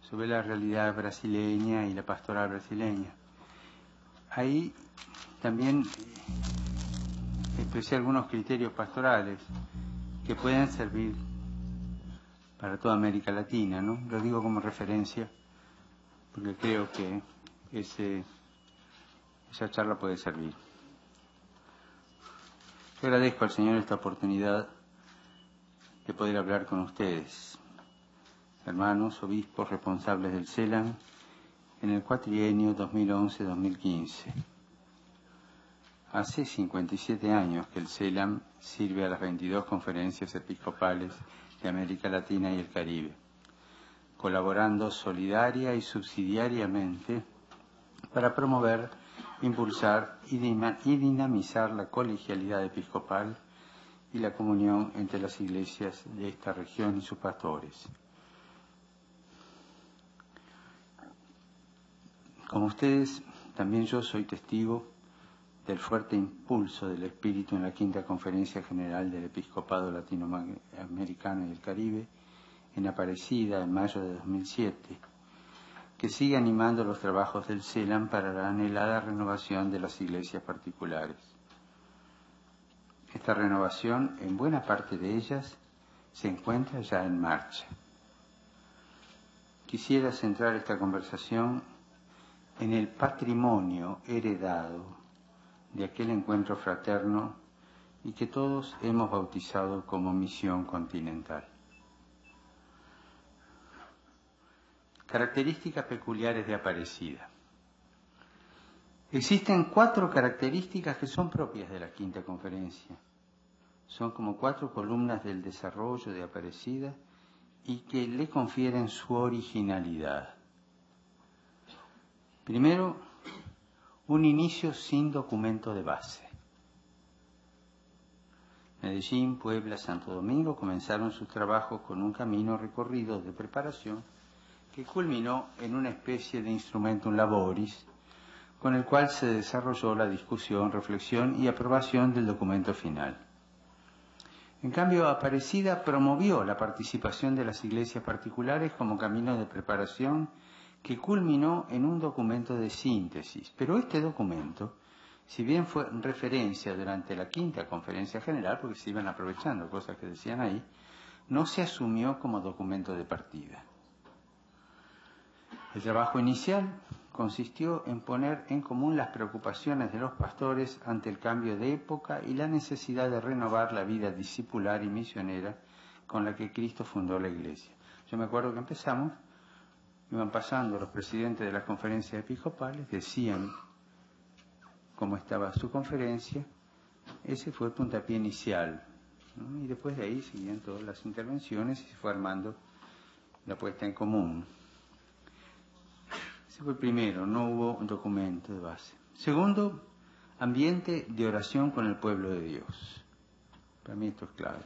sobre la realidad brasileña y la pastoral brasileña. Ahí también expresé algunos criterios pastorales que pueden servir para toda América Latina, ¿no? Lo digo como referencia porque creo que esa charla puede servir. Yo agradezco al Señor esta oportunidad de poder hablar con ustedes, hermanos, obispos, responsables del CELAM, en el cuatrienio 2011-2015. Hace 57 años que el CELAM sirve a las 22 conferencias episcopales de América Latina y el Caribe, colaborando solidaria y subsidiariamente para promover, impulsar y dinamizar la colegialidad episcopal y la comunión entre las iglesias de esta región y sus pastores. Como ustedes, también yo soy testigo del fuerte impulso del Espíritu en la Quinta Conferencia General del Episcopado Latinoamericano y el Caribe, en Aparecida, en mayo de 2007, que sigue animando los trabajos del CELAM para la anhelada renovación de las iglesias particulares. Esta renovación, en buena parte de ellas, se encuentra ya en marcha. Quisiera centrar esta conversación en el patrimonio heredado de aquel encuentro fraterno y que todos hemos bautizado como Misión Continental. Características peculiares de Aparecida. Existen 4 características que son propias de la Quinta Conferencia. Son como 4 columnas del desarrollo de Aparecida y que le confieren su originalidad. Primero, un inicio sin documento de base. Medellín, Puebla, Santo Domingo comenzaron sus trabajos con un camino recorrido de preparación que culminó en una especie de instrumentum laboris, con el cual se desarrolló la discusión, reflexión y aprobación del documento final. En cambio, Aparecida promovió la participación de las iglesias particulares como camino de preparación que culminó en un documento de síntesis. Pero este documento, si bien fue referencia durante la Quinta Conferencia General, porque se iban aprovechando cosas que decían ahí, no se asumió como documento de partida. El trabajo inicial consistió en poner en común las preocupaciones de los pastores ante el cambio de época y la necesidad de renovar la vida discipular y misionera con la que Cristo fundó la Iglesia. Yo me acuerdo que empezamos, iban pasando los presidentes de las conferencias episcopales, decían cómo estaba su conferencia, ese fue el puntapié inicial, ¿no? Y después de ahí siguieron todas las intervenciones y se fue armando la puesta en común. Ese fue el primero, no hubo un documento de base. Segundo, ambiente de oración con el pueblo de Dios. Para mí esto es clave.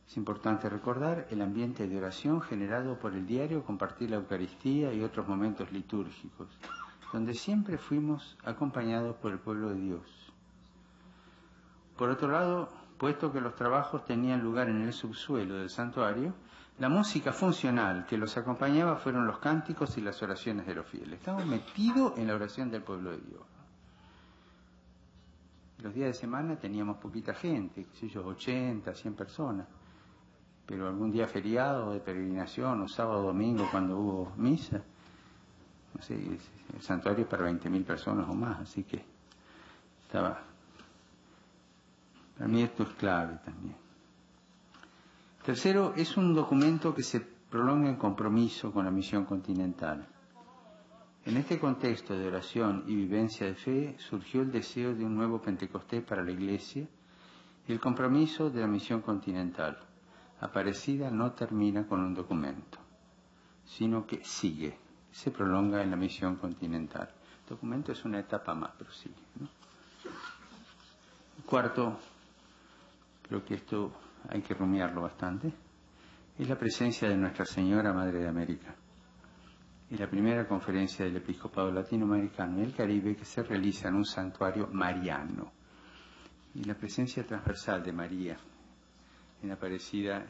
Es importante recordar el ambiente de oración generado por el diario compartir la Eucaristía y otros momentos litúrgicos, donde siempre fuimos acompañados por el pueblo de Dios. Por otro lado, puesto que los trabajos tenían lugar en el subsuelo del santuario, la música funcional que los acompañaba fueron los cánticos y las oraciones de los fieles. Estamos metidos en la oración del pueblo de Dios. Los días de semana teníamos poquita gente, qué sé yo, 80, 100 personas. Pero algún día feriado de peregrinación, o sábado o domingo cuando hubo misa, no sé, el santuario es para 20.000 personas o más, así que estaba. Para mí esto es clave también. Tercero, es un documento que se prolonga en compromiso con la misión continental. En este contexto de oración y vivencia de fe surgió el deseo de un nuevo Pentecostés para la Iglesia y el compromiso de la misión continental. Aparecida no termina con un documento, sino que sigue, se prolonga en la misión continental. El documento es una etapa más, pero sigue, ¿no? Cuarto, creo que esto hay que rumiarlo bastante, es la presencia de Nuestra Señora Madre de América. Es la primera conferencia del Episcopado Latinoamericano y el Caribe que se realiza en un santuario mariano. Y la presencia transversal de María en Aparecida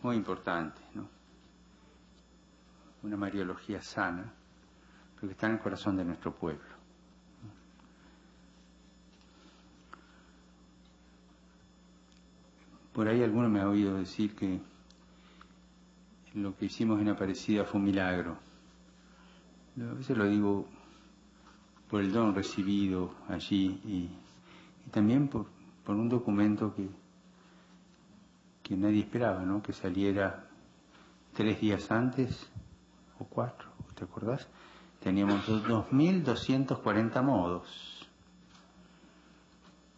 muy importante, ¿no? Una mariología sana, pero que está en el corazón de nuestro pueblo. Por ahí alguno me ha oído decir que lo que hicimos en Aparecida fue un milagro. A veces lo digo por el don recibido allí y también por un documento que nadie esperaba, ¿no? Que saliera 3 días antes o 4, ¿te acordás? Teníamos 2.240 modos.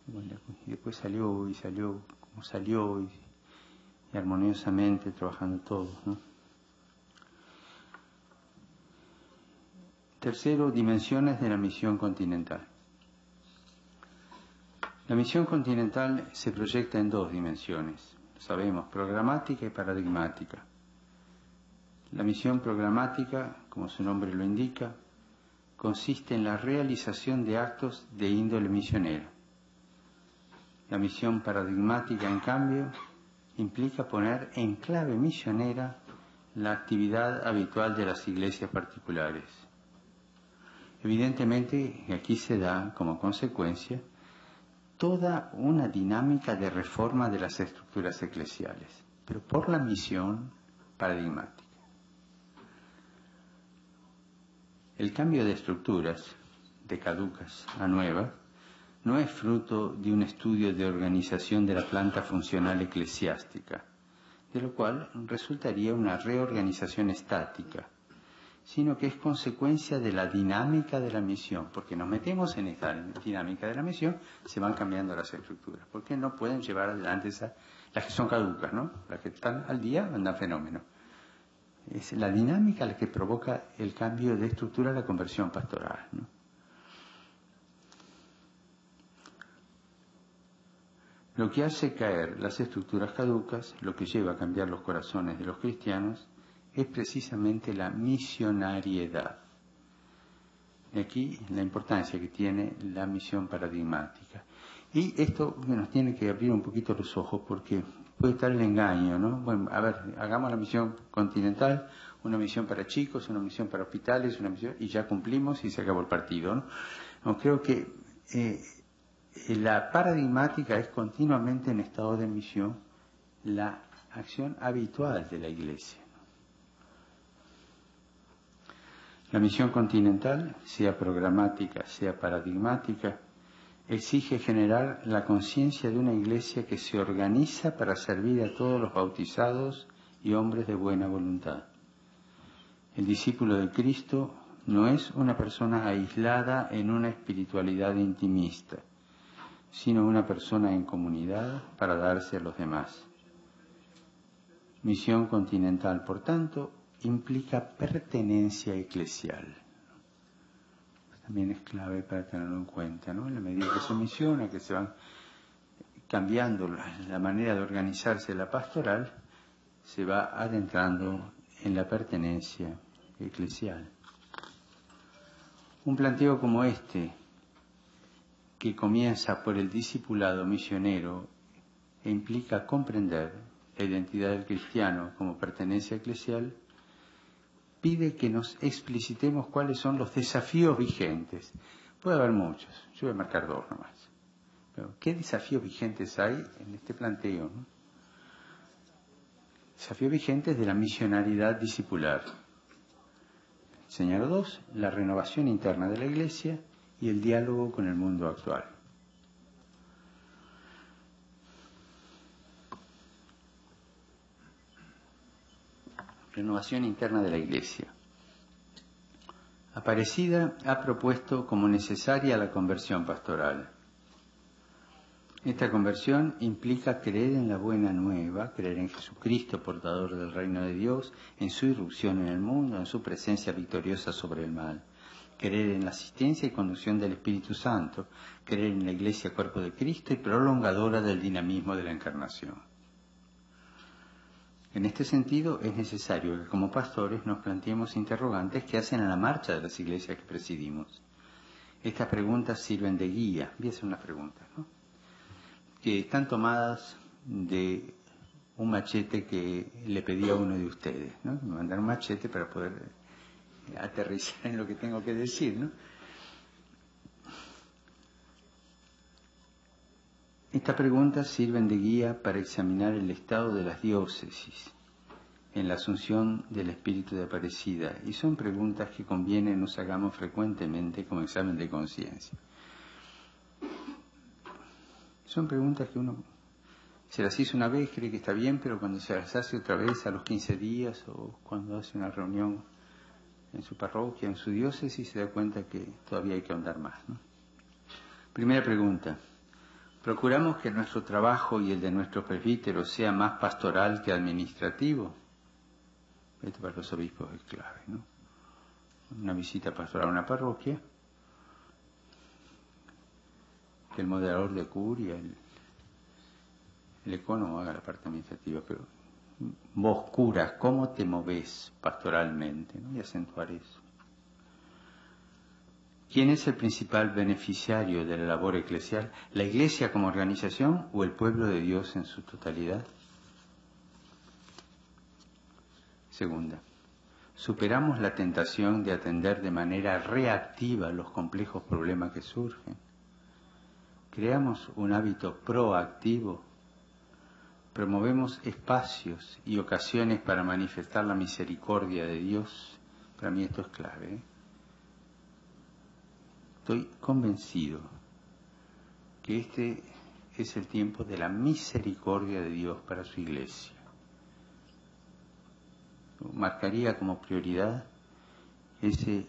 Bueno, y después salió como salió y armoniosamente trabajando todos, ¿no? Tercero, dimensiones de la misión continental. La misión continental se proyecta en 2 dimensiones, sabemos, programática y paradigmática. La misión programática, como su nombre lo indica, consiste en la realización de actos de índole misionera. La misión paradigmática, en cambio, implica poner en clave misionera la actividad habitual de las iglesias particulares. Evidentemente, aquí se da, como consecuencia, toda una dinámica de reforma de las estructuras eclesiales, pero por la misión paradigmática. El cambio de estructuras, de caducas a nuevas, no es fruto de un estudio de organización de la planta funcional eclesiástica, de lo cual resultaría una reorganización estática, sino que es consecuencia de la dinámica de la misión, porque nos metemos en esta dinámica de la misión, se van cambiando las estructuras, porque no pueden llevar adelante las que son caducas, ¿no? Las que están al día andan fenómeno. Es la dinámica la que provoca el cambio de estructura, la conversión pastoral, ¿no? Lo que hace caer las estructuras caducas, lo que lleva a cambiar los corazones de los cristianos, es precisamente la misionariedad. Y aquí la importancia que tiene la misión paradigmática. Y esto nos tiene que abrir un poquito los ojos porque puede estar el engaño, ¿no? Bueno, a ver, hagamos la misión continental, una misión para chicos, una misión para hospitales, una misión, y ya cumplimos y se acabó el partido, ¿no? No, creo que la paradigmática es continuamente en estado de misión la acción habitual de la Iglesia. La misión continental, sea programática, sea paradigmática, exige generar la conciencia de una Iglesia que se organiza para servir a todos los bautizados y hombres de buena voluntad. El discípulo de Cristo no es una persona aislada en una espiritualidad intimista, sino una persona en comunidad para darse a los demás. Misión continental, por tanto, implica pertenencia eclesial. También es clave para tenerlo en cuenta, ¿no? En la medida que se misiona, que se van cambiando la manera de organizarse la pastoral, se va adentrando en la pertenencia eclesial. Un planteo como este, que comienza por el discipulado misionero e implica comprender la identidad del cristiano como pertenencia eclesial, pide que nos explicitemos cuáles son los desafíos vigentes. Puede haber muchos, yo voy a marcar 2 nomás. Pero, ¿qué desafíos vigentes hay en este planteo, ¿no? Desafíos vigentes de la misionalidad discipular. Señalo 2, la renovación interna de la Iglesia y el diálogo con el mundo actual. Renovación interna de la Iglesia. Aparecida ha propuesto como necesaria la conversión pastoral. Esta conversión implica creer en la buena nueva, creer en Jesucristo, portador del reino de Dios, en su irrupción en el mundo, en su presencia victoriosa sobre el mal. Creer en la asistencia y conducción del Espíritu Santo, creer en la Iglesia cuerpo de Cristo y prolongadora del dinamismo de la encarnación. En este sentido, es necesario que como pastores nos planteemos interrogantes que hacen a la marcha de las iglesias que presidimos. Estas preguntas sirven de guía. Voy a hacer unas preguntas, ¿no? Que están tomadas de un machete que le pedí a uno de ustedes, ¿no? Me mandaron un machete para poder aterrizar en lo que tengo que decir, ¿no? Estas preguntas sirven de guía para examinar el estado de las diócesis en la asunción del espíritu de Aparecida, y son preguntas que conviene nos hagamos frecuentemente como examen de conciencia. Son preguntas que uno se las hizo una vez, cree que está bien, pero cuando se las hace otra vez a los 15 días o cuando hace una reunión en su parroquia, en su diócesis, se da cuenta que todavía hay que ahondar más, ¿no? Primera pregunta. ¿Procuramos que nuestro trabajo y el de nuestros presbíteros sea más pastoral que administrativo? Esto para los obispos es clave, ¿no? Una visita pastoral a una parroquia, que el moderador de curia, el ecónomo haga la parte administrativa, pero vos, curas, ¿cómo te movés pastoralmente, ¿no? Y acentuar eso. ¿Quién es el principal beneficiario de la labor eclesial? ¿La Iglesia como organización o el pueblo de Dios en su totalidad? Segunda, ¿superamos la tentación de atender de manera reactiva los complejos problemas que surgen? ¿Creamos un hábito proactivo? ¿Promovemos espacios y ocasiones para manifestar la misericordia de Dios? Para mí esto es clave, ¿eh? Estoy convencido que este es el tiempo de la misericordia de Dios para su Iglesia. Marcaría como prioridad ese,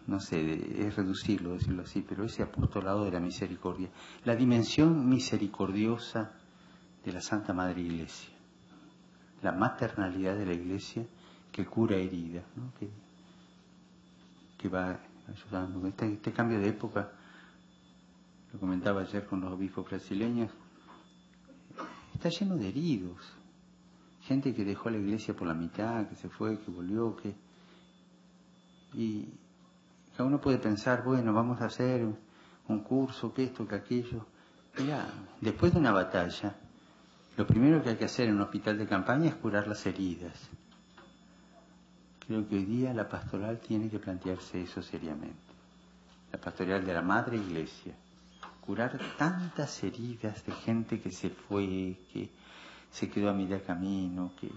no sé, es reducirlo, decirlo así, pero ese apostolado de la misericordia, la dimensión misericordiosa de la Santa Madre Iglesia, la maternalidad de la Iglesia que cura heridas, ¿no? que va ayudando. Este cambio de época, lo comentaba ayer con los obispos brasileños, está lleno de heridos, gente que dejó la Iglesia por la mitad, que se fue, que volvió, y cada uno puede pensar, bueno, vamos a hacer un curso, que esto, que aquello. Mira, después de una batalla, lo primero que hay que hacer en un hospital de campaña es curar las heridas. Creo que hoy día la pastoral tiene que plantearse eso seriamente. La pastoral de la Madre Iglesia. Curar tantas heridas de gente que se fue, que se quedó a mitad camino, que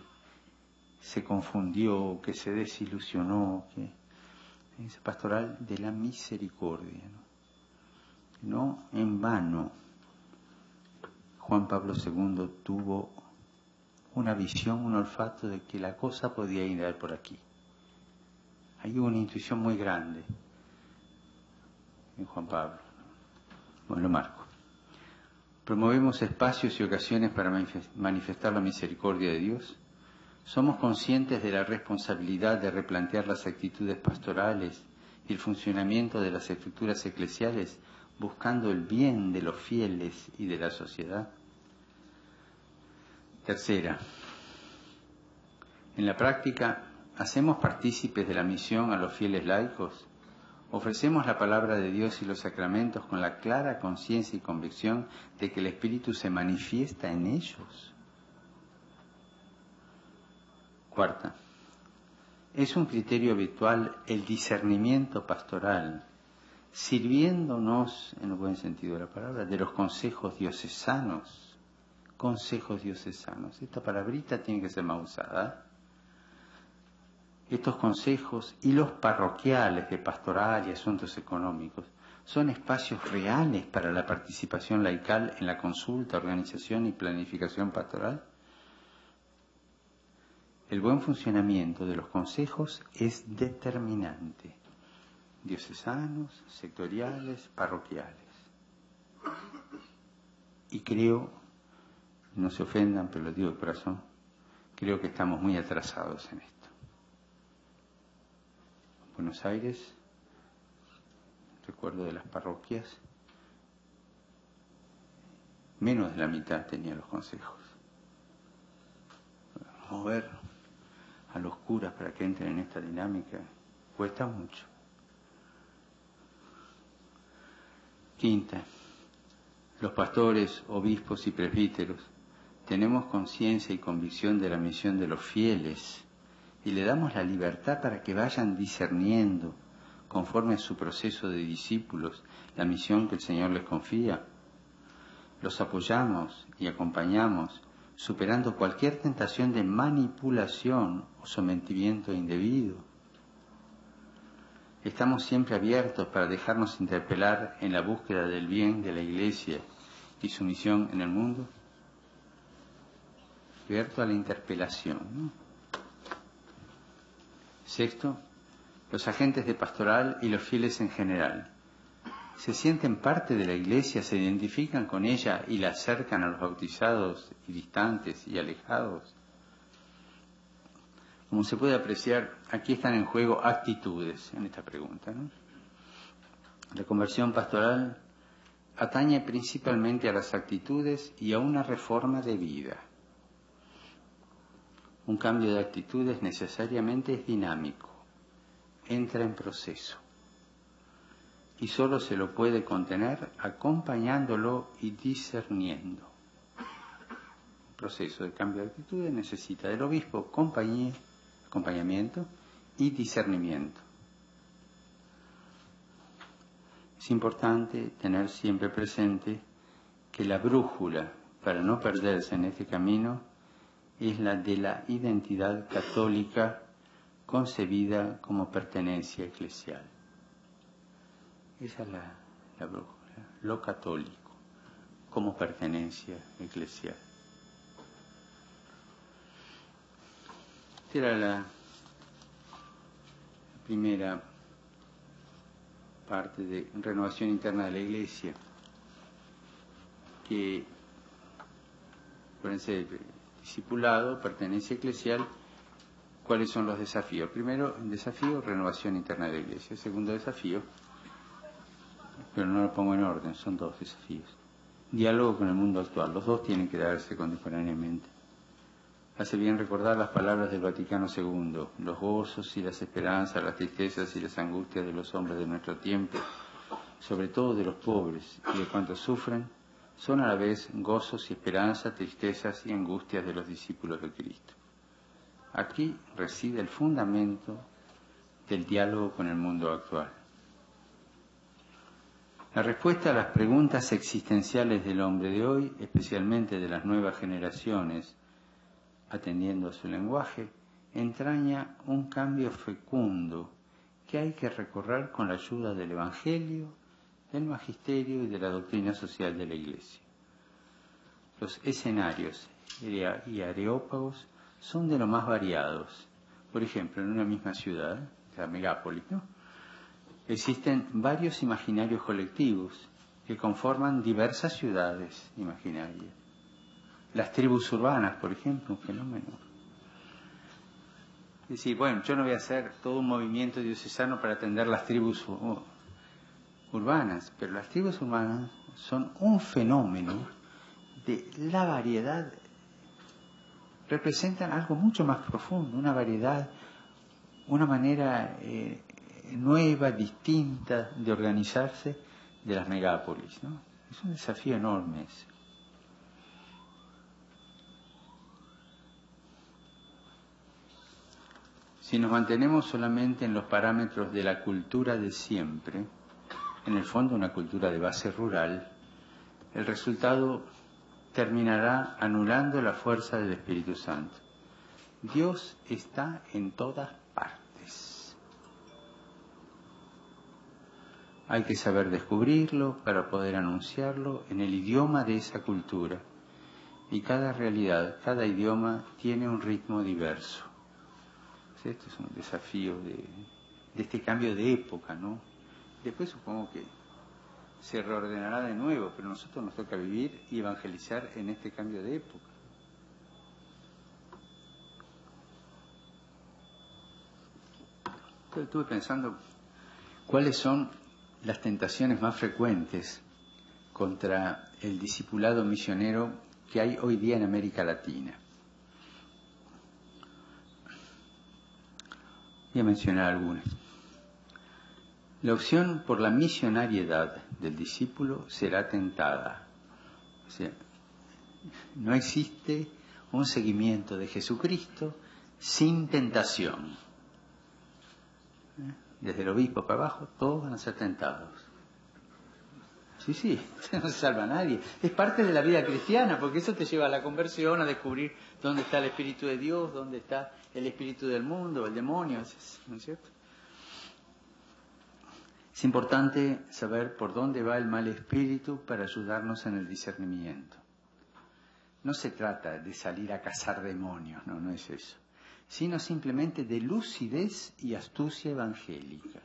se confundió, que se desilusionó, que esa pastoral de la misericordia, ¿no? No en vano Juan Pablo II tuvo una visión, un olfato de que la cosa podía ir por aquí. Hay una intuición muy grande en Juan Pablo. Bueno, lo marco. ¿Promovemos espacios y ocasiones para manifestar la misericordia de Dios? ¿Somos conscientes de la responsabilidad de replantear las actitudes pastorales y el funcionamiento de las estructuras eclesiales buscando el bien de los fieles y de la sociedad? Tercera, en la práctica, ¿hacemos partícipes de la misión a los fieles laicos? ¿Ofrecemos la palabra de Dios y los sacramentos con la clara conciencia y convicción de que el Espíritu se manifiesta en ellos? Cuarta, ¿es un criterio habitual el discernimiento pastoral, sirviéndonos, en el buen sentido de la palabra, de los consejos diocesanos? Consejos diocesanos. Esta palabrita tiene que ser más usada. Estos consejos y los parroquiales de pastoral y asuntos económicos son espacios reales para la participación laical en la consulta, organización y planificación pastoral. El buen funcionamiento de los consejos es determinante. Diocesanos, sectoriales, parroquiales. Y creo, no se ofendan, pero lo digo de corazón, creo que estamos muy atrasados en esto. Buenos Aires, recuerdo de las parroquias, menos de la mitad tenían los consejos. Mover a los curas para que entren en esta dinámica cuesta mucho. Quinta, los pastores, obispos y presbíteros tenemos conciencia y convicción de la misión de los fieles y le damos la libertad para que vayan discerniendo, conforme a su proceso de discípulos, la misión que el Señor les confía. Los apoyamos y acompañamos, superando cualquier tentación de manipulación o sometimiento indebido. Estamos siempre abiertos para dejarnos interpelar en la búsqueda del bien de la Iglesia y su misión en el mundo. Abierto a la interpelación, ¿no? Sexto, los agentes de pastoral y los fieles en general se sienten parte de la Iglesia, se identifican con ella y la acercan a los bautizados y distantes y alejados. Como se puede apreciar, aquí están en juego actitudes en esta pregunta, ¿no? La conversión pastoral atañe principalmente a las actitudes y a una reforma de vida. Un cambio de actitudes necesariamente es dinámico, entra en proceso y solo se lo puede contener acompañándolo y discerniendo. El proceso de cambio de actitudes necesita del obispo acompañamiento y discernimiento. Es importante tener siempre presente que la brújula para no perderse en este camino es la de la identidad católica concebida como pertenencia eclesial. Esa es la brújula, lo católico como pertenencia eclesial. Esta era la primera parte de renovación interna de la Iglesia, que pueden ser discipulado, pertenencia eclesial. ¿Cuáles son los desafíos? Primero, el desafío, renovación interna de la Iglesia. El segundo desafío, pero no lo pongo en orden, son dos desafíos. Diálogo con el mundo actual. Los dos tienen que darse contemporáneamente. Hace bien recordar las palabras del Vaticano II. Los gozos y las esperanzas, las tristezas y las angustias de los hombres de nuestro tiempo, sobre todo de los pobres y de cuantos sufren, son a la vez gozos y esperanzas, tristezas y angustias de los discípulos de Cristo. Aquí reside el fundamento del diálogo con el mundo actual. La respuesta a las preguntas existenciales del hombre de hoy, especialmente de las nuevas generaciones, atendiendo a su lenguaje, entraña un cambio fecundo que hay que recorrer con la ayuda del Evangelio, del Magisterio y de la doctrina social de la Iglesia. Los escenarios y areópagos son de lo más variados. Por ejemplo, en una misma ciudad, la megápolis, ¿no?, existen varios imaginarios colectivos que conforman diversas ciudades imaginarias. Las tribus urbanas, por ejemplo, un fenómeno. Es decir, bueno, yo no voy a hacer todo un movimiento diocesano para atender las tribus urbanas, pero las tribus urbanas son un fenómeno de la variedad, representan algo mucho más profundo, una variedad, una manera nueva, distinta de organizarse de las megápolis, ¿no? Es un desafío enorme ese. Si nos mantenemos solamente en los parámetros de la cultura de siempre, en el fondo una cultura de base rural, el resultado terminará anulando la fuerza del Espíritu Santo. Dios está en todas partes. Hay que saber descubrirlo para poder anunciarlo en el idioma de esa cultura. Y cada realidad, cada idioma tiene un ritmo diverso. Esto es un desafío de este cambio de época, ¿no? Después supongo que se reordenará de nuevo, pero a nosotros nos toca vivir y evangelizar en este cambio de época. Entonces estuve pensando cuáles son las tentaciones más frecuentes contra el discipulado misionero que hay hoy día en América Latina. Voy a mencionar algunas. La opción por la misionariedad del discípulo será tentada. O sea, No existe un seguimiento de Jesucristo sin tentación. Desde el obispo para abajo, todos van a ser tentados. Sí, no se salva a nadie. Es parte de la vida cristiana, porque eso te lleva a la conversión, a descubrir dónde está el Espíritu de Dios, dónde está el espíritu del mundo, el demonio, ¿no es cierto? Es importante saber por dónde va el mal espíritu para ayudarnos en el discernimiento. No se trata de salir a cazar demonios, no es eso, sino simplemente de lucidez y astucia evangélica.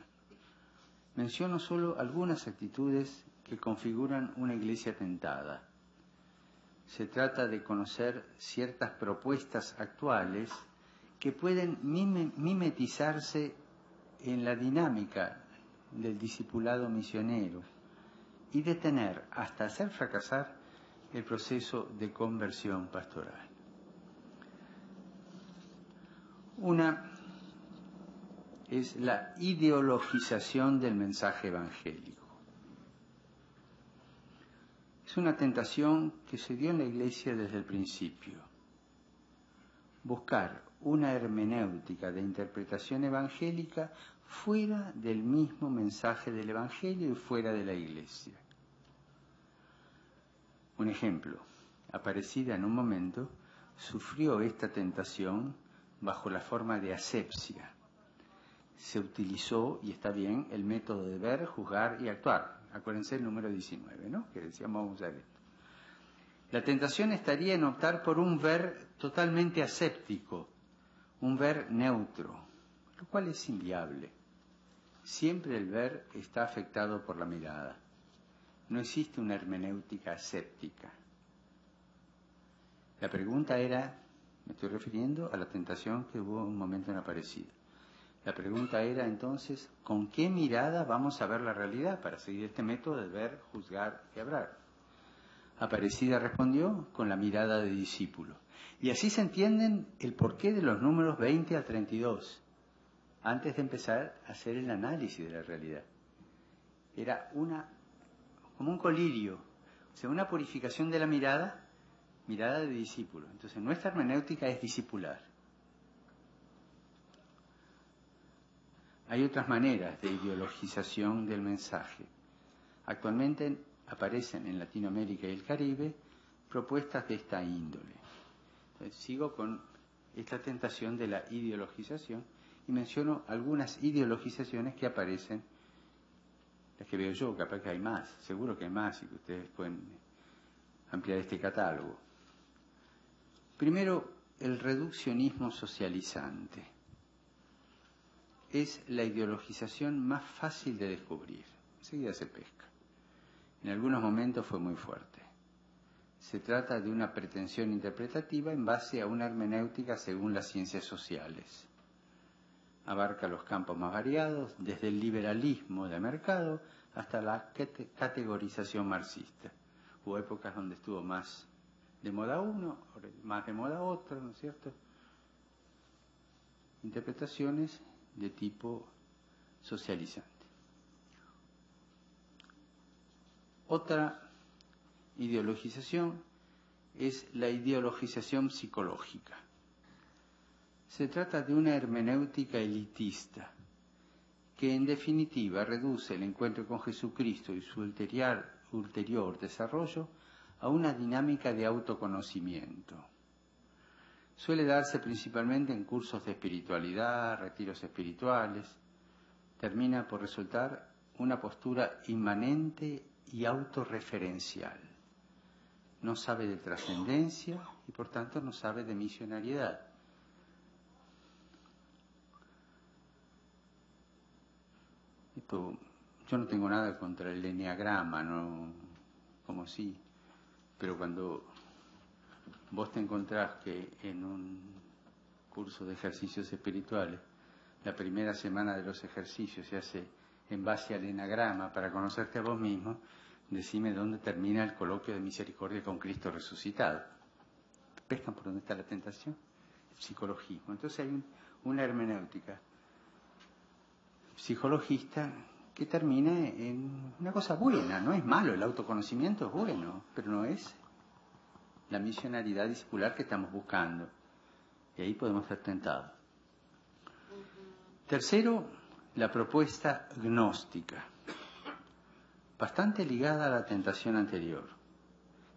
Menciono solo algunas actitudes que configuran una iglesia tentada. Se trata de conocer ciertas propuestas actuales que pueden mimetizarse en la dinámica del discipulado misionero y detener hasta hacer fracasar el proceso de conversión pastoral. Una es la ideologización del mensaje evangélico. Es una tentación que se dio en la Iglesia desde el principio. Buscar una hermenéutica de interpretación evangélica fuera del mismo mensaje del Evangelio y fuera de la Iglesia. Un ejemplo, Aparecida en un momento sufrió esta tentación bajo la forma de asepsia. Se utilizó, y está bien, el método de ver, juzgar y actuar. Acuérdense el número 19, ¿no? Que decíamos vamos a usar esto. La tentación estaría en optar por un ver totalmente aséptico, un ver neutro, lo cual es inviable. Siempre el ver está afectado por la mirada. No existe una hermenéutica aséptica. La pregunta era, me estoy refiriendo a la tentación que hubo un momento en Aparecida. La pregunta era entonces, ¿con qué mirada vamos a ver la realidad para seguir este método de ver, juzgar y hablar? Aparecida respondió con la mirada de discípulo. Y así se entienden el porqué de los números 20 al 32, antes de empezar a hacer el análisis de la realidad. Era como un colirio, o sea, una purificación de la mirada de discípulo. Entonces nuestra hermenéutica es discipular. Hay otras maneras de ideologización del mensaje. Actualmente aparecen en Latinoamérica y el Caribe propuestas de esta índole. Entonces, sigo con esta tentación de la ideologización y menciono algunas ideologizaciones que aparecen, las que veo yo, capaz que hay más, seguro que hay más y que ustedes pueden ampliar este catálogo. Primero, el reduccionismo socializante. Es la ideologización más fácil de descubrir. Enseguida se pesca. En algunos momentos fue muy fuerte. Se trata de una pretensión interpretativa en base a una hermenéutica según las ciencias sociales. Abarca los campos más variados, desde el liberalismo de mercado hasta la categorización marxista. Hubo épocas donde estuvo más de moda uno, más de moda otro, ¿no es cierto? Interpretaciones de tipo socializante. Otra ideologización es la ideologización psicológica. Se trata de una hermenéutica elitista que en definitiva reduce el encuentro con Jesucristo y su ulterior desarrollo a una dinámica de autoconocimiento. Suele darse principalmente en cursos de espiritualidad, retiros espirituales. Termina por resultar una postura inmanente y autorreferencial. No sabe de trascendencia y por tanto no sabe de misionariedad. Yo no tengo nada contra el enneagrama, no, como sí, pero cuando vos te encontrás que en un curso de ejercicios espirituales, la primera semana de los ejercicios se hace en base al enneagrama para conocerte a vos mismo, decime dónde termina el coloquio de misericordia con Cristo resucitado. ¿Pescan por dónde está la tentación? El psicologismo. Entonces hay una hermenéutica psicologista que termina en una cosa buena. No es malo, el autoconocimiento es bueno, pero no es la misionalidad discipular que estamos buscando. Y ahí podemos ser tentados. Tercero, la propuesta gnóstica, bastante ligada a la tentación anterior.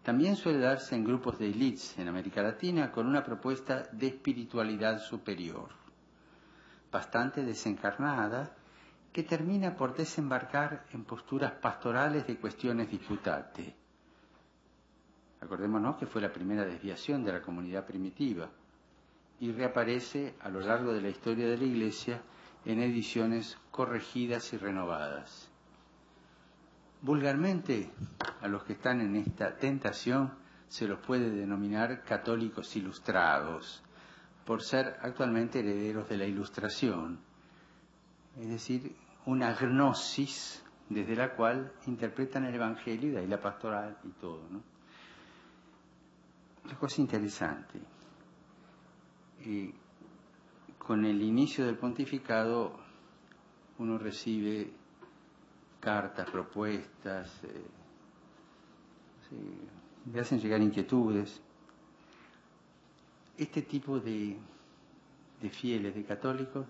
También suele darse en grupos de élites en América Latina con una propuesta de espiritualidad superior, bastante desencarnada, que termina por desembarcar en posturas pastorales de cuestiones disputantes. Acordémonos que fue la primera desviación de la comunidad primitiva y reaparece a lo largo de la historia de la Iglesia en ediciones corregidas y renovadas. Vulgarmente, a los que están en esta tentación se los puede denominar católicos ilustrados, por ser actualmente herederos de la Ilustración, es decir, una gnosis desde la cual interpretan el Evangelio y de ahí la pastoral y todo, ¿no? Una cosa interesante. Con el inicio del pontificado uno recibe cartas, propuestas, le hacen llegar inquietudes. Este tipo de fieles, de católicos,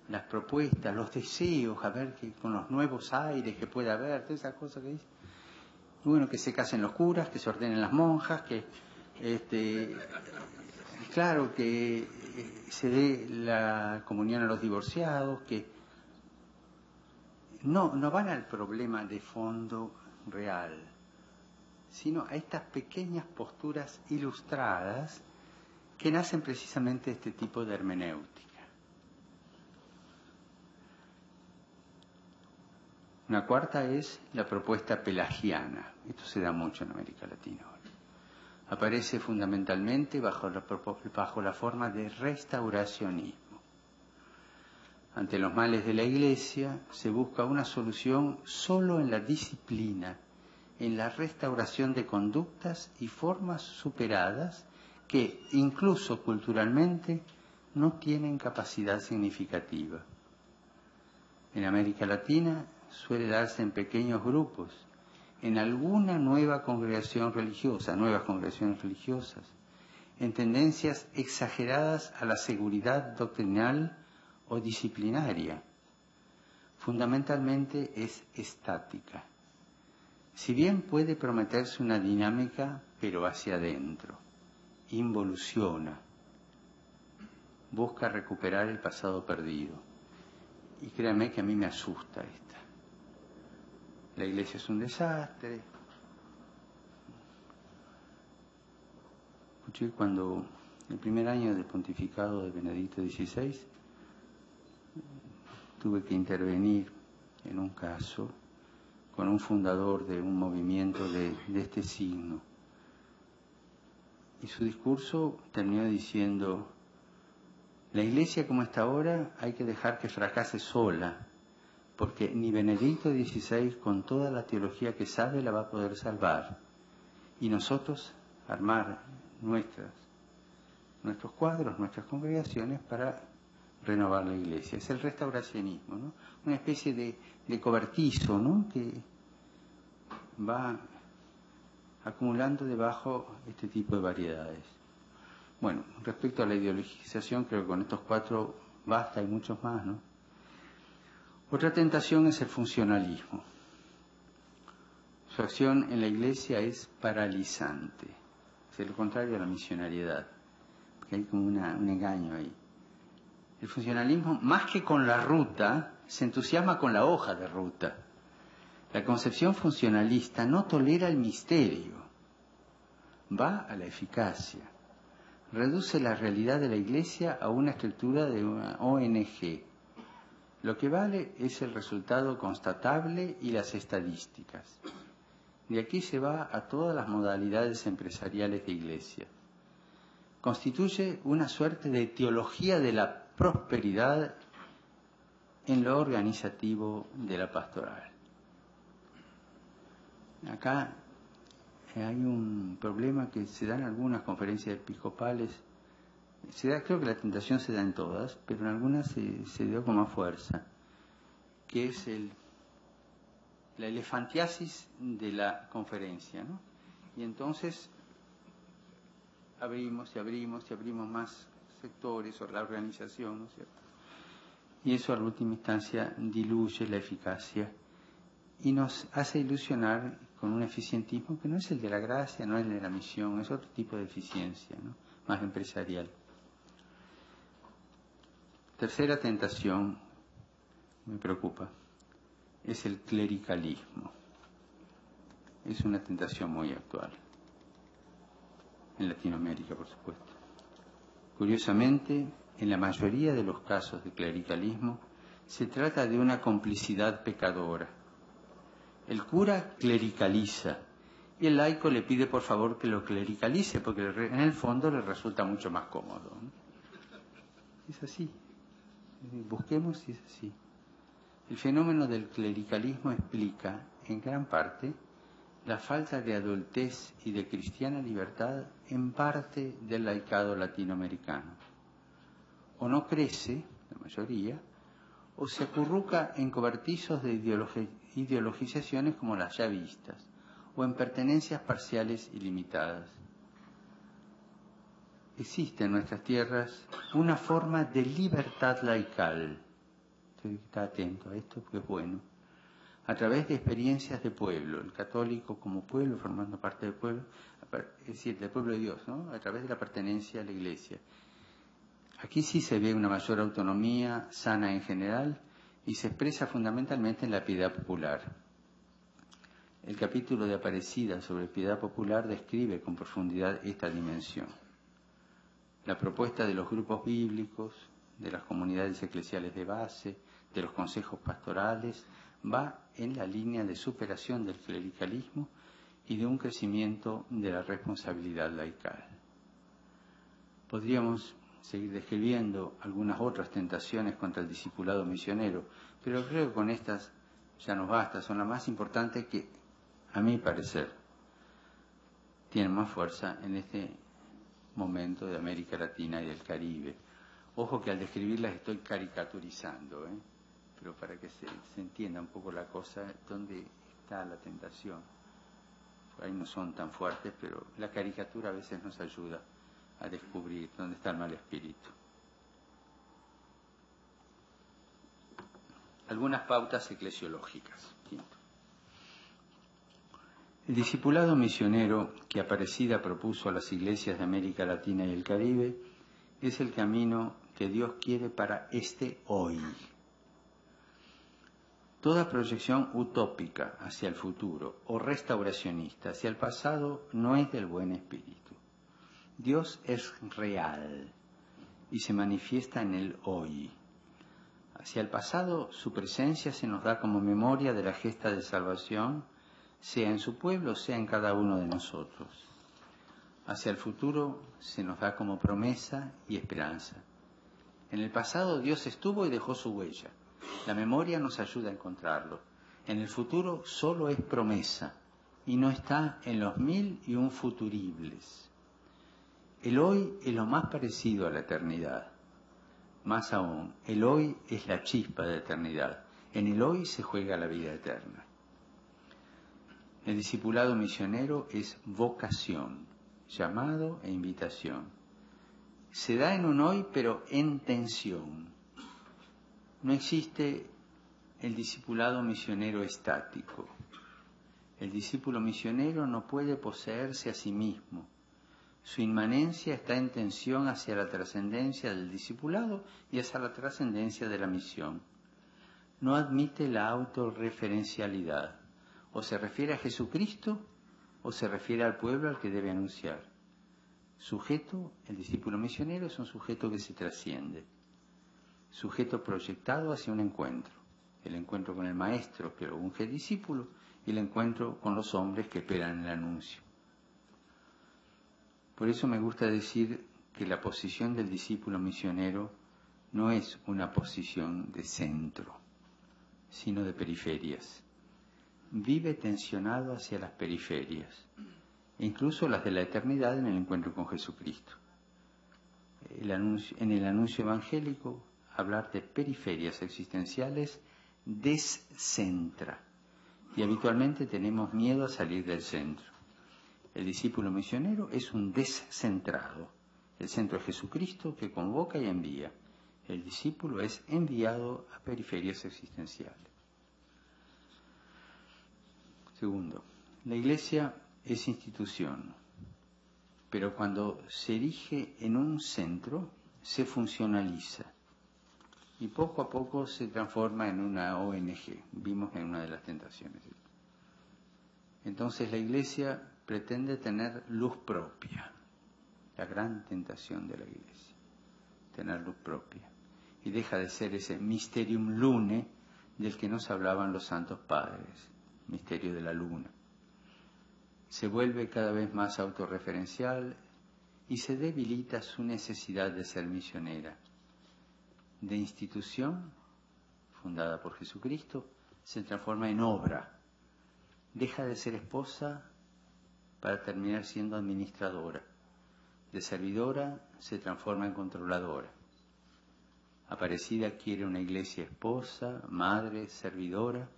las propuestas, los deseos, a ver que con los nuevos aires que pueda haber, todas esas cosas que dice. Y bueno, que se casen los curas, que se ordenen las monjas, que claro, que se dé la comunión a los divorciados, que no van al problema de fondo real, sino a estas pequeñas posturas ilustradas que nacen precisamente de este tipo de hermenéutica. Una cuarta es la propuesta pelagiana. Esto se da mucho en América Latina ahora. Aparece fundamentalmente bajo la forma de restauracionismo. Ante los males de la Iglesia se busca una solución solo en la disciplina, en la restauración de conductas y formas superadas que, incluso culturalmente, no tienen capacidad significativa. En América Latina suele darse en pequeños grupos, en alguna nuevas congregaciones religiosas, en tendencias exageradas a la seguridad doctrinal o disciplinaria. Fundamentalmente es estática. Si bien puede prometerse una dinámica, pero hacia adentro, involuciona, busca recuperar el pasado perdido. Y créanme que a mí me asusta esta. La Iglesia es un desastre. Escuché cuando el primer año del pontificado de Benedicto XVI tuve que intervenir en un caso con un fundador de un movimiento de este signo. Y su discurso terminó diciendo: la Iglesia como está ahora hay que dejar que fracase sola, porque ni Benedicto XVI con toda la teología que sabe la va a poder salvar, y nosotros armar nuestros cuadros, nuestras congregaciones para renovar la Iglesia. Es el restauracionismo, ¿no? Una especie de cobertizo, ¿no?, que va acumulando debajo este tipo de variedades. Bueno, respecto a la ideologización, creo que con estos 4 basta, hay muchos más, ¿no? Otra tentación es el funcionalismo. Su acción en la Iglesia es paralizante, es lo contrario a la misionariedad, porque hay como un engaño ahí. El funcionalismo, más que con la ruta, se entusiasma con la hoja de ruta. La concepción funcionalista no tolera el misterio, va a la eficacia, reduce la realidad de la Iglesia a una estructura de una ONG. Lo que vale es el resultado constatable y las estadísticas. De aquí se va a todas las modalidades empresariales de Iglesia. Constituye una suerte de teología de la prosperidad en lo organizativo de la pastoral. Acá hay un problema que se da en algunas conferencias episcopales. Creo que la tentación se da en todas, pero en algunas se dio con más fuerza, que es la elefantiasis de la conferencia, ¿no? Y entonces abrimos y abrimos y abrimos más sectores o la organización, ¿no es cierto? Y eso a la última instancia diluye la eficacia y nos hace ilusionar con un eficientismo que no es el de la gracia, no es el de la misión, es otro tipo de eficiencia, ¿no? Más empresarial. Tercera tentación, me preocupa, es el clericalismo. Es una tentación muy actual, en Latinoamérica, por supuesto. Curiosamente, en la mayoría de los casos de clericalismo, se trata de una complicidad pecadora. El cura clericaliza y el laico le pide por favor que lo clericalice, porque en el fondo le resulta mucho más cómodo, ¿no? Es así. Busquemos si es así. El fenómeno del clericalismo explica, en gran parte, la falta de adultez y de cristiana libertad en parte del laicado latinoamericano. O no crece, la mayoría, o se acurruca en cobertizos de ideologizaciones como las ya vistas, o en pertenencias parciales y limitadas. Existe en nuestras tierras una forma de libertad laical. Usted está atento a esto porque es bueno. A través de experiencias de pueblo, el católico como pueblo, formando parte del pueblo, es decir, del pueblo de Dios, ¿no? A través de la pertenencia a la Iglesia. Aquí sí se ve una mayor autonomía sana en general y se expresa fundamentalmente en la piedad popular. El capítulo de Aparecida sobre piedad popular describe con profundidad esta dimensión. La propuesta de los grupos bíblicos, de las comunidades eclesiales de base, de los consejos pastorales, va en la línea de superación del clericalismo y de un crecimiento de la responsabilidad laical. Podríamos seguir describiendo algunas otras tentaciones contra el discipulado misionero, pero creo que con estas ya nos basta, son las más importantes que, a mi parecer, tienen más fuerza en este momento de América Latina y del Caribe. Ojo que al describirlas estoy caricaturizando, pero para que se entienda un poco la cosa, dónde está la tentación. Por ahí no son tan fuertes, pero la caricatura a veces nos ayuda a descubrir dónde está el mal espíritu. Algunas pautas eclesiológicas. Quinto. El discipulado misionero que Aparecida propuso a las iglesias de América Latina y el Caribe es el camino que Dios quiere para este hoy. Toda proyección utópica hacia el futuro o restauracionista hacia el pasado no es del buen espíritu. Dios es real y se manifiesta en el hoy. Hacia el pasado, su presencia se nos da como memoria de la gesta de salvación, sea en su pueblo, sea en cada uno de nosotros. Hacia el futuro se nos da como promesa y esperanza. En el pasado Dios estuvo y dejó su huella. La memoria nos ayuda a encontrarlo. En el futuro solo es promesa y no está en los 1001 futuribles. El hoy es lo más parecido a la eternidad. Más aún, el hoy es la chispa de eternidad. En el hoy se juega la vida eterna. El discipulado misionero es vocación, llamado e invitación. Se da en un hoy, pero en tensión. No existe el discipulado misionero estático. El discípulo misionero no puede poseerse a sí mismo. Su inmanencia está en tensión hacia la trascendencia del discipulado y hacia la trascendencia de la misión. No admite la autorreferencialidad. O se refiere a Jesucristo o se refiere al pueblo al que debe anunciar. Sujeto, el discípulo misionero es un sujeto que se trasciende. Sujeto proyectado hacia un encuentro. El encuentro con el maestro que lo unge discípulo y el encuentro con los hombres que esperan el anuncio. Por eso me gusta decir que la posición del discípulo misionero no es una posición de centro, sino de periferias. Vive tensionado hacia las periferias, incluso las de la eternidad en el encuentro con Jesucristo. En el anuncio evangélico, hablar de periferias existenciales descentra, y habitualmente tenemos miedo a salir del centro. El discípulo misionero es un descentrado. El centro es Jesucristo que convoca y envía. El discípulo es enviado a periferias existenciales. Segundo, la Iglesia es institución, pero cuando se erige en un centro, se funcionaliza y poco a poco se transforma en una ONG. Vimos en una de las tentaciones. Entonces la Iglesia pretende tener luz propia, la gran tentación de la Iglesia, tener luz propia, y deja de ser ese mysterium lune del que nos hablaban los santos padres, misterio de la luna. Se vuelve cada vez más autorreferencial y se debilita su necesidad de ser misionera. De institución, fundada por Jesucristo, se transforma en obra. Deja de ser esposa para terminar siendo administradora. De servidora se transforma en controladora. Aparecida quiere una iglesia esposa, madre, servidora,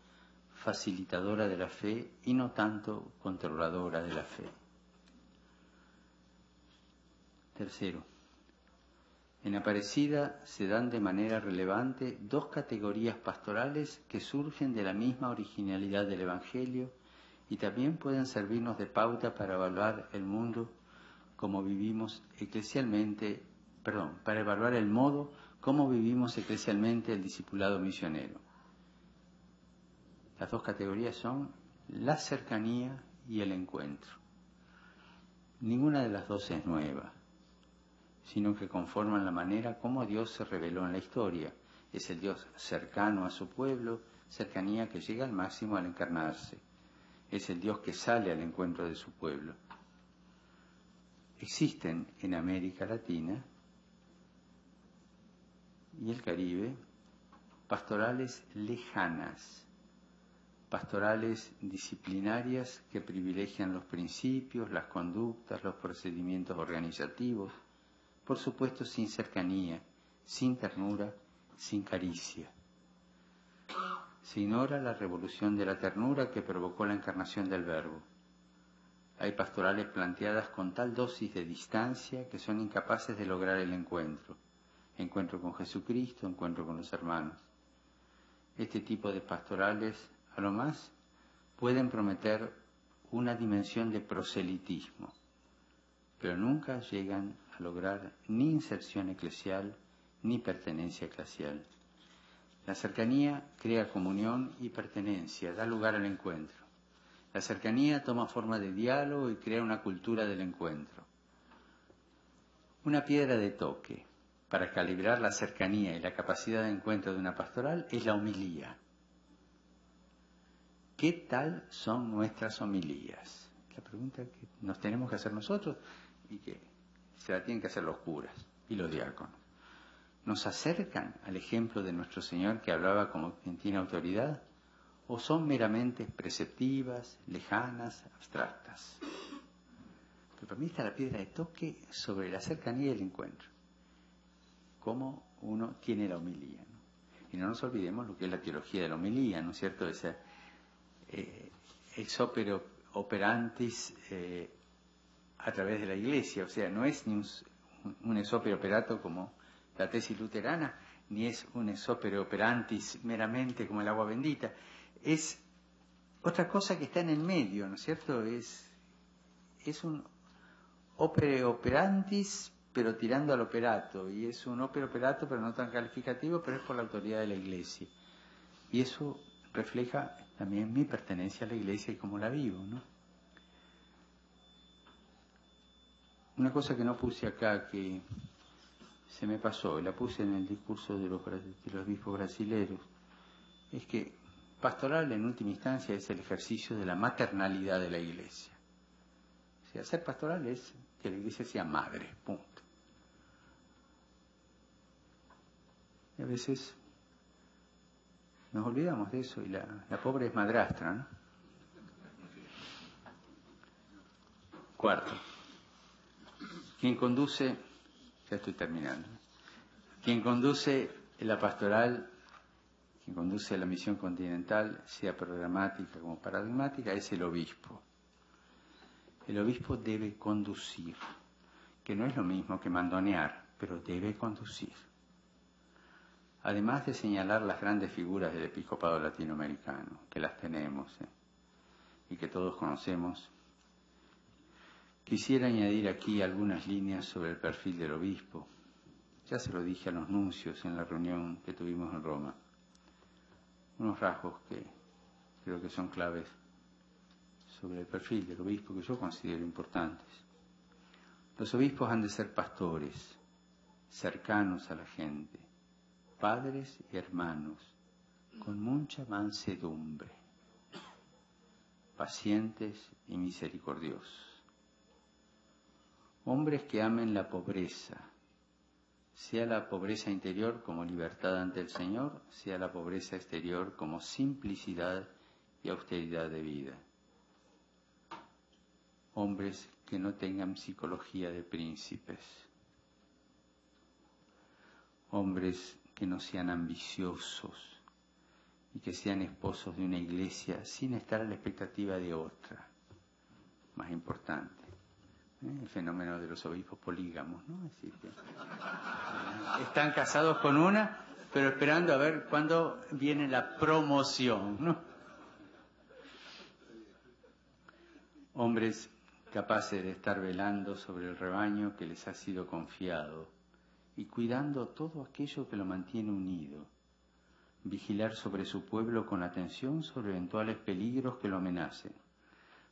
facilitadora de la fe y no tanto controladora de la fe. Tercero, en Aparecida se dan de manera relevante dos categorías pastorales que surgen de la misma originalidad del Evangelio y también pueden servirnos de pauta para evaluar el mundo como vivimos eclesialmente, para evaluar el modo como vivimos eclesialmente el discipulado misionero. Las dos categorías son la cercanía y el encuentro. Ninguna de las dos es nueva, sino que conforman la manera como Dios se reveló en la historia. Es el Dios cercano a su pueblo, cercanía que llega al máximo al encarnarse. Es el Dios que sale al encuentro de su pueblo. Existen en América Latina y el Caribe pastorales lejanas, pastorales disciplinarias que privilegian los principios, las conductas, los procedimientos organizativos, por supuesto sin cercanía, sin ternura, sin caricia. Se ignora la revolución de la ternura que provocó la encarnación del Verbo. Hay pastorales planteadas con tal dosis de distancia que son incapaces de lograr el encuentro. Encuentro con Jesucristo, encuentro con los hermanos. Este tipo de pastorales, a lo más, pueden prometer una dimensión de proselitismo, pero nunca llegan a lograr ni inserción eclesial ni pertenencia eclesial. La cercanía crea comunión y pertenencia, da lugar al encuentro. La cercanía toma forma de diálogo y crea una cultura del encuentro. Una piedra de toque para calibrar la cercanía y la capacidad de encuentro de una pastoral es la homilía. ¿Qué tal son nuestras homilías? La pregunta que nos tenemos que hacer nosotros y que se la tienen que hacer los curas y los diáconos. ¿Nos acercan al ejemplo de nuestro Señor que hablaba como quien tiene autoridad? ¿O son meramente preceptivas, lejanas, abstractas? Pero para mí está la piedra de toque sobre la cercanía y el encuentro. Cómo uno tiene la homilía, ¿no? Y no nos olvidemos lo que es la teología de la homilía, ¿no es cierto? Esa ex opere operantis a través de la Iglesia. O sea, no es ni un ex opere operato como la tesis luterana, ni es un ex opere operantis meramente como el agua bendita. Es otra cosa que está en el medio, ¿no es cierto? Es un opere operantis, pero tirando al operato, y es un opere operato, pero no tan calificativo, pero es por la autoridad de la Iglesia. Y eso refleja también mi pertenencia a la Iglesia y cómo la vivo, ¿no? Una cosa que no puse acá, que se me pasó, la puse en el discurso de los obispos brasileños, es que pastoral en última instancia es el ejercicio de la maternalidad de la Iglesia. O sea, ser pastoral es que la Iglesia sea madre, punto. Y a veces nos olvidamos de eso y la pobre es madrastra, ¿no? Cuarto, quien conduce, ya estoy terminando, quien conduce la pastoral, quien conduce la misión continental, sea programática como paradigmática, es el obispo. El obispo debe conducir, que no es lo mismo que mandonear, pero debe conducir. Además de señalar las grandes figuras del episcopado latinoamericano, que las tenemos y que todos conocemos, quisiera añadir aquí algunas líneas sobre el perfil del obispo. Ya se lo dije a los nuncios en la reunión que tuvimos en Roma. Unos rasgos que creo que son claves sobre el perfil del obispo que yo considero importantes. Los obispos han de ser pastores, cercanos a la gente, padres y hermanos, con mucha mansedumbre, pacientes y misericordiosos. Hombres que amen la pobreza, sea la pobreza interior como libertad ante el Señor, sea la pobreza exterior como simplicidad y austeridad de vida. Hombres que no tengan psicología de príncipes. Hombres que no sean ambiciosos y que sean esposos de una iglesia sin estar a la expectativa de otra. Más importante, el fenómeno de los obispos polígamos, ¿no? Es decir, que están casados con una, pero esperando a ver cuándo viene la promoción, ¿no? Hombres capaces de estar velando sobre el rebaño que les ha sido confiado y cuidando todo aquello que lo mantiene unido, vigilar sobre su pueblo con atención sobre eventuales peligros que lo amenacen,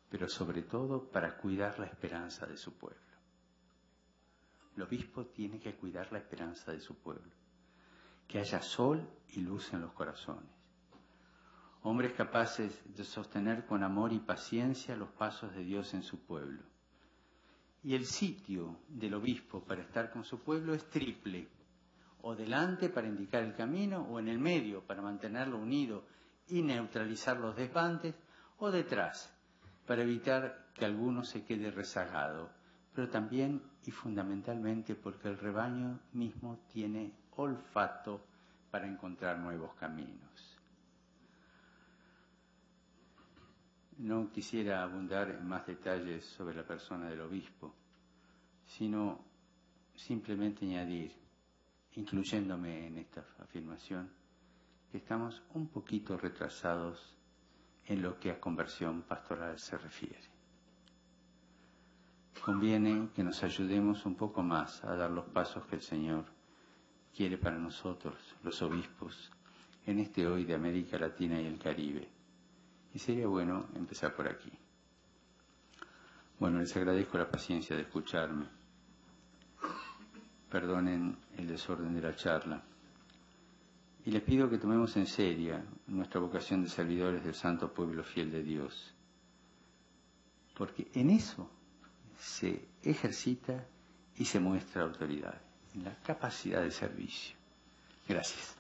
pero sobre todo para cuidar la esperanza de su pueblo. El obispo tiene que cuidar la esperanza de su pueblo, que haya sol y luz en los corazones. Hombres capaces de sostener con amor y paciencia los pasos de Dios en su pueblo. Y el sitio del obispo para estar con su pueblo es triple, o delante para indicar el camino, o en el medio para mantenerlo unido y neutralizar los desbandes, o detrás para evitar que alguno se quede rezagado, pero también y fundamentalmente porque el rebaño mismo tiene olfato para encontrar nuevos caminos. No quisiera abundar en más detalles sobre la persona del obispo, sino simplemente añadir, incluyéndome en esta afirmación, que estamos un poquito retrasados en lo que a conversión pastoral se refiere. Conviene que nos ayudemos un poco más a dar los pasos que el Señor quiere para nosotros, los obispos, en este hoy de América Latina y el Caribe. Y sería bueno empezar por aquí. Bueno, les agradezco la paciencia de escucharme. Perdonen el desorden de la charla. Y les pido que tomemos en serio nuestra vocación de servidores del santo pueblo fiel de Dios. Porque en eso se ejercita y se muestra autoridad, en la capacidad de servicio. Gracias.